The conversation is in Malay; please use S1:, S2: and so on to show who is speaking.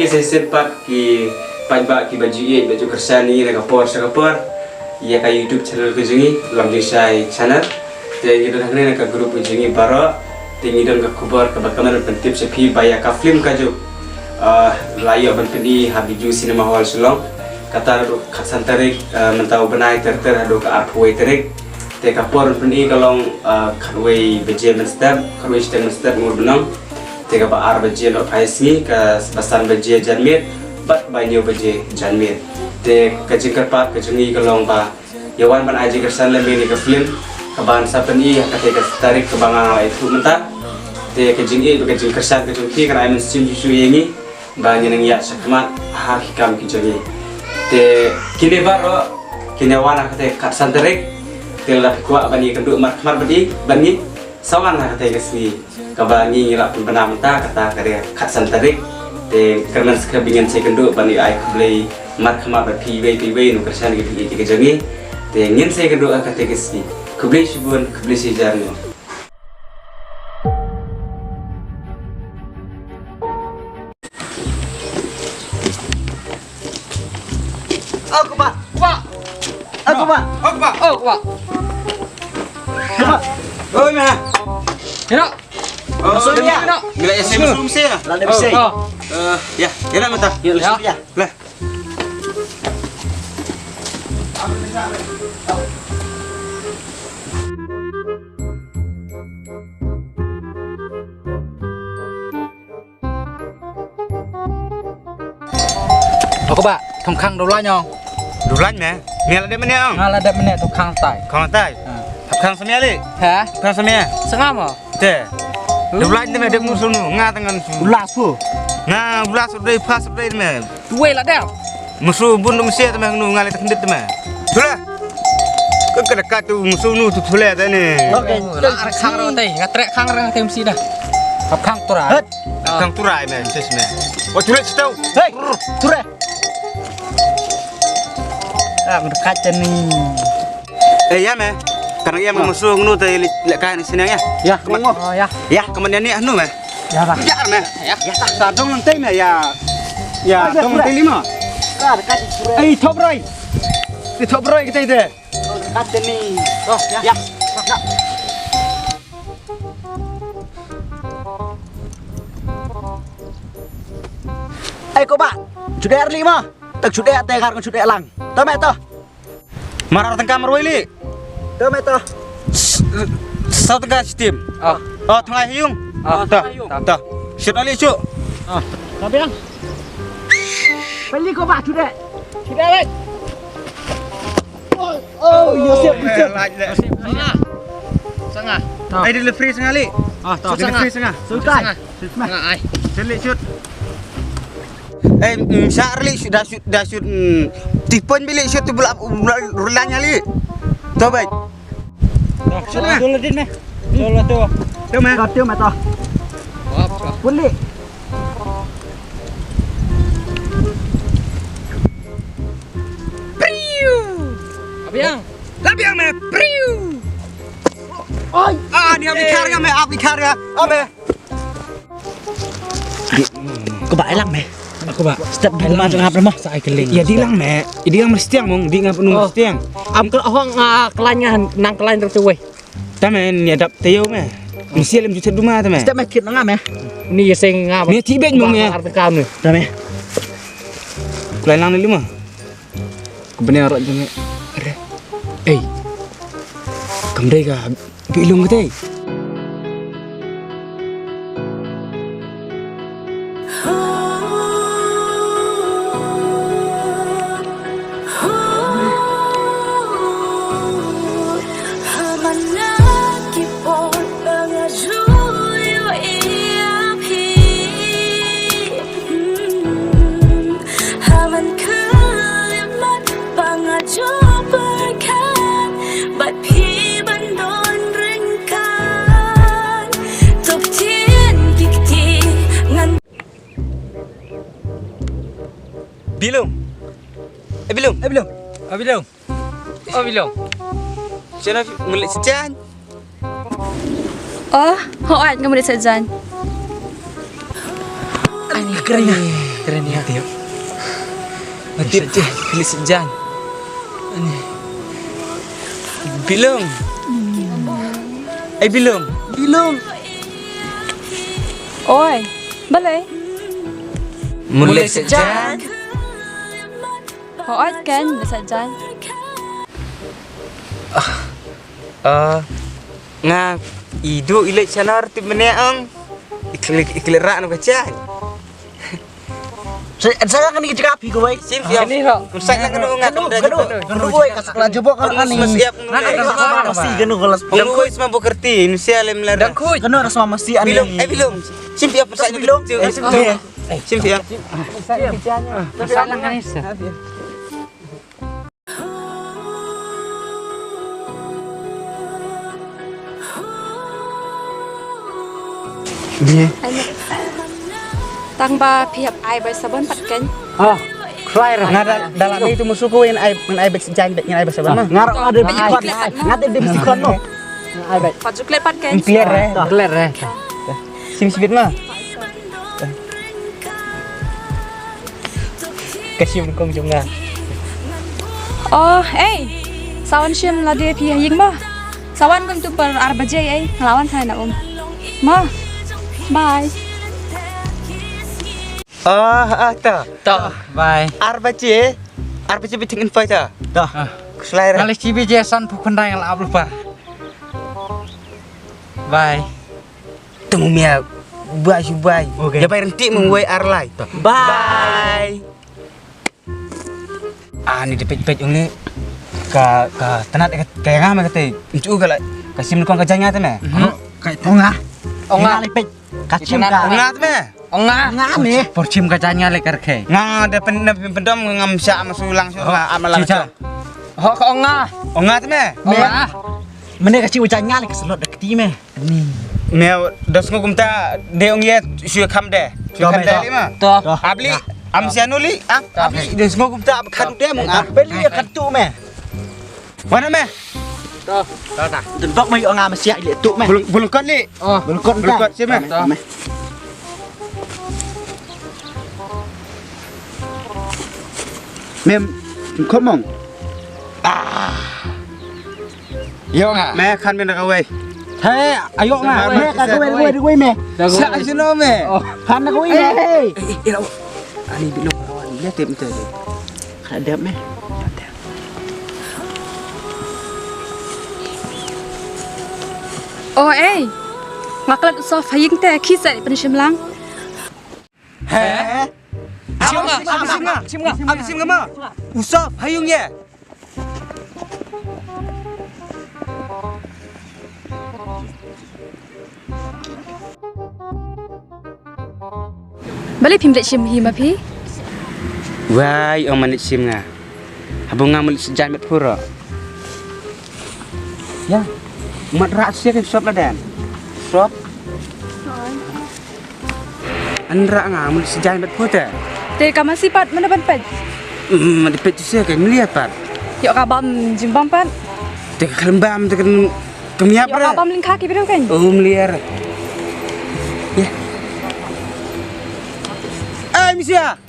S1: ki saya sempat ki pajba ki baju kerja ni nak kapor ia ka YouTube channel ke jengi lam disai channel te gitu nak grup jengi baro tingi don ka khabar ka bakaman pentip se phi baya ka film ka jo layo ban pedi habiju cinema hall sulong kata khasan tarik mentau benai ter hado ka artway tarik te ka por pedi kalong kharway beje menstab kharway stem menstab ngur benang te ka ba ar beje no phaisni ka basan beje janmir bat banyo beje janmir te kajikar pat kajungi kalong ba yawan ban aji kersan lembe ni ka film kaban sapeni kate ka tarik ke banga itu mentah te kajingi itu kajing kersan kajungi kan aimen sim su yengi ba nyeneng ya sakmat ha hikam kijungi te kini baro kini wana kate kersan tarik te la kuat bani kenduk markmar bedi bani sawan kate kasni kabani ngilak pun benam mentah kata kare kersan tarik te karena sekrabingan saya kenduk bani ai kublai markmar bati we nu kersan gitu kajungi te ngin saya kenduk kate kasni kublai shibun kublai sejarno
S2: Aku pak.
S1: Oh mana?
S3: Kira.
S2: Maksudnya?
S1: Bila ya saya belum saya.
S2: Lada bisa.
S1: Ya, ya mata.
S2: Ya, ya.
S1: Lah.
S3: Aku pak, khang đầu lá nhau.
S1: Đủ lạnh nè. Nghe là đêm bên không?
S3: Ngala ada menit tu khang tai.
S1: Không tay. Thập khang samia đi.
S3: Hả?
S1: Khang samia.
S3: Sengam ah?
S1: Teh. Đủ lạnh nè đêm musuh nu nga tangan.
S2: Ulas fu.
S1: Nga ulas udah pas udah nè.
S3: Tuwe lah dah.
S1: Musuh bun dum sia tamang nu ngali tak ndit tamang. Sudah. Kau kena katu musuh nu tu thule dah nè.
S2: Oke.
S3: Lah khang rang tai, ngatrek khang rang tem si dah. Khap khang tu ra.
S1: Khang turai meh, sis meh. Oh thule setau.
S2: Hei, ture. Berkat ni.
S1: Ya meh. Karena ia musuh nu tadi lekai di sini ya.
S2: Ya, kemengo.
S3: Oh ya.
S1: Ya, kemudian ni anu meh.
S2: Ya lah.
S1: Ya meh. Ya tak sadong lantai meh ya. Ya, dong lantai 5.
S2: Berkat ture.
S1: Top roy. Di top roy kita itu.
S2: Berkat ni.
S1: Oh, ya.
S2: Cô bạn, chủ đề đi mà. Tật chủ đề tè gạt con chủ đề lằng. Tớ mẹ tớ.
S1: Marah tengah marwai li.
S2: Tớ mẹ tớ.
S1: Sao tengah steam? Tengah hiung. Tah. Shoot ali cu.
S2: Tapi yang. Beli cô bạn chủ đề. Chủ đề lên. Iya siap.
S3: Sengah.
S1: Ai delivery setengah li. Delivery setengah.
S2: Sukai.
S3: Sengah ai.
S1: Selik shoot. Syarli dah shoot tipon bilik shoot tu bulannya li. Tu baik.
S3: Dulu din meh. Dulu tu.
S1: Tu meh.
S2: Tiêu mẹ tớ. Quân đi.
S1: Priu.
S3: Abiang.
S1: Labiang meh. Priu.
S2: Ôi.
S1: Ni aplikarya meh, aplikarya. Abe.
S2: Cô bạn lằng mẹ.
S3: Aku pak.
S2: Step di rumah ngap lemah.
S3: Sai keling.
S1: Ya dilang meh. Dilang mestiang mong di ngap nu mestiang.
S3: Am ke orang kelanya nang kelain tu weh.
S1: Tamen ni adap teo meh. Mesti lem juta rumah tamen.
S2: Step mẹ kịp nó ngap mẹ.
S3: Ni sing ngap.
S1: Ni tibet mong ya.
S3: Arti kau ni.
S2: Dah mẹ.
S1: Kulai lang ni lima. Kebenar orang jangan. Ada. Kamu dah ke? Bilung ke? Bilung. Bilung. Siapa melihat sejan?
S4: Họ ai ngâm được sợi dàn.
S2: Anh keren.
S3: keren ya. Mati aja, pilih sejam. Ini. Bilung. Bilung.
S2: Bilung.
S4: Ôi, bắt lấy.
S3: Mulai sejam.
S4: Hỏi kênh để sạch chân.
S1: Nga idu ilek channel tip meneang. Iklik rak no kacan.
S2: Saya kan ini cakap higo baik.
S1: Sim siap.
S3: Ini kok.
S1: Usai nak kena ngat
S2: Ganu boy kasak lan jebok kan ani.
S1: Siap
S2: Mesti ganu kelas.
S1: Pengkoi semua bekerti. Indonesia lem lar.
S3: Dan kuy.
S2: Ganu harus mesti ani.
S1: Bilung. Sim siap usai
S2: Bilung.
S1: Sim siap.
S3: Salah kan ini.
S4: Tăng ba phiệp ai bởi sabun bắt kênh.
S2: Ngada dalam itu musuhku yang ai bet sejan bet yang ai bet sabar. Ngarok ada bikon. Ngade de bikon no. Ai bet.
S4: Phát dục lên bắt kênh.
S2: Clear eh.
S1: Sim sibit mah. Kasih kong junga.
S4: Oh, sawan sim là dia phi ying ba. Sawan kan tu per arbaje ngelawan saya nak Ma. Bye.
S1: Ta.
S3: Bye.
S1: Arbace biting invite ta.
S2: Dah.
S1: Kuslaira.
S3: Kali cibi jesan bukan dah yang lalu lupa. Bye.
S1: Temu mia. Bye.
S2: Okay.
S1: Ya bayar nanti mengway arlai. Bye. Ni depet ini ka tanat kayak ngam kate. Itu gala kasih mukong kajanya tu meh.
S2: Kayak tonga.
S3: Onga.
S2: Lipet. Kacim ka.
S1: Onga tu meh.
S3: Onga.
S2: nih.
S3: Porcim kacanya lekar ke.
S1: Nga ada pendom ngam syak masulang amalan.
S3: Ho ke onga.
S1: Onga tu meh.
S3: Onga.
S2: Mana kacim ucanya lek selot dek ti meh. Ni.
S1: Meh dos ngum ta de ong ye syuk kham de. Syuk kham de lima.
S3: Toh.
S1: Abli am sianuli abli dos ngum ta khan de mong ab.
S2: Beli katu meh.
S1: Mana meh?
S3: Toh. Toh tak.
S2: Tentok mai ngam siak lek tu meh.
S1: Bulung kot li.
S3: Oh.
S2: Belkot
S1: Belkot si meh.
S2: Mem komong.
S3: Yo nga.
S1: Meh khan ben ka wei.
S2: Hei, ayo nga. Meh ka gue meh.
S1: Sak sino meh.
S2: Kan aku ini.
S1: Ani bilong kawan lihat tip tu.
S2: Ada meh.
S4: Oh, ngaklat usah haying teh kisah pen sim lang.
S1: Heh. Sim nga ma. Usap hayung ye.
S4: Balik phim dek sim hi ma phi.
S1: Wai ông manit sim nga. Habung nga malit sejan met pura. Ya. Mat rak sia ke shop ladan. Shop. Andra nga malit sejan met pura.
S4: Te kama sifat mana ban pet.
S1: Mat pet sia ke ngeliat pat.
S4: Yo ka bam jimbang pan.
S1: Te kelembam te kemiap
S4: Yo ka bam ling kaki bedo kan.
S1: Meliar. Ya. Misia.